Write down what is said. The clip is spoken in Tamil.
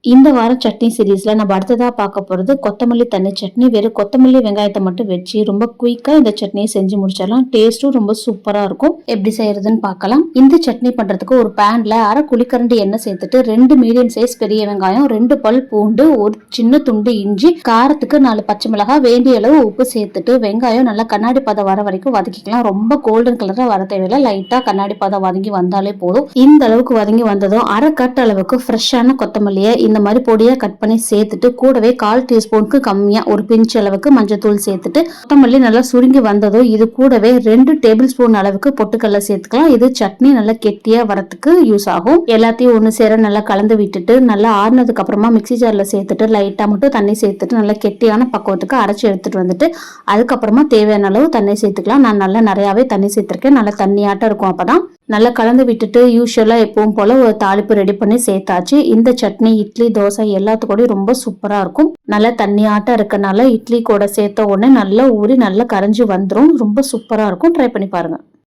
இந்த வாரம் சட்னி சீரீஸ்ல நம்ம அடுத்ததா பார்க்க போறது கொத்தமல்லி தண்ணி சட்னி. வெறும் கொத்தமல்லி வெங்காயத்தை மட்டும் வச்சு ரொம்ப குயிக்கா இந்த சட்னியை செஞ்சு முடிச்சிடலாம். டேஸ்ட்டும் ரொம்ப சூப்பரா இருக்கும். எப்படி செய்யறதுன்னு பார்க்கலாம். இந்த சட்னி பண்றதுக்கு ஒரு பேன்ல அரை குழிக்கரண்டி எண்ணெய் சேர்த்துட்டு 2 மீடியம் சைஸ் பெரிய வெங்காயம், 2 பல் பூண்டு, ஒரு சின்ன துண்டு இஞ்சி, காரத்துக்கு 4 பச்சை மிளகாய், வேண்டிய அளவு உப்பு சேர்த்துட்டு வெங்காயம் நல்லா கண்ணாடி பதம் வர வரைக்கும் வதக்கிக்கலாம். ரொம்ப கோல்டன் கலரா வர தேவையில்லை, லைட்டா கண்ணாடி பதம் வதங்கி வந்தாலே போதும். இந்த அளவுக்கு வதங்கி வந்ததும் அரை கட் அளவுக்கு ஃப்ரெஷ்ஷான கொத்தமல்லியை இந்த மாதிரி பொடியா கட் பண்ணி சேர்த்துட்டு கூடவே 1/4 டீஸ்பூனுக்கு கம்மியா ஒரு பிஞ்ச் அளவுக்கு மஞ்சத்தூள் சேர்த்துட்டு கொத்தமல்லி நல்லா சுருங்கி வந்ததும் இது கூடவே 2 டேபிள் ஸ்பூன் அளவுக்கு பொட்டுக்கடலை சேர்த்துக்கலாம். இது சட்னி நல்லா கெட்டியா வரத்துக்கு யூஸ் ஆகும். எல்லாத்தையும் ஒண்ணு சேர நல்லா கலந்து விட்டுட்டு நல்லா ஆறுனதுக்கு அப்புறமா மிக்சி ஜார்ல சேர்த்துட்டு லைட்டா மட்டும் தண்ணி சேர்த்துட்டு நல்லா கெட்டியான பக்குவத்துக்கு அரைச்சி எடுத்துட்டு வந்துட்டு அதுக்கப்புறமா தேவையான அளவு தண்ணி சேர்த்துக்கலாம். நான் நல்லா நிறையாவே தண்ணி சேர்த்திருக்கேன். நல்லா தண்ணியாட்டம் இருக்கும். அப்பதான் நல்லா கலந்து விட்டுட்டு யூஸ்வலா எப்பவும் போல ஒரு தாளிப்பு ரெடி பண்ணி சேர்த்தாச்சு. இந்த சட்னி இட்லி, தோசை எல்லாத்துக்கூடயும் ரொம்ப சூப்பரா இருக்கும். நல்லா தண்ணியாட்டம் இருக்கனால இட்லி கூட சேர்த்த உடனே நல்லா ஊறி நல்லா கரைஞ்சி வந்துடும். ரொம்ப சூப்பரா இருக்கும். ட்ரை பண்ணி பாருங்க.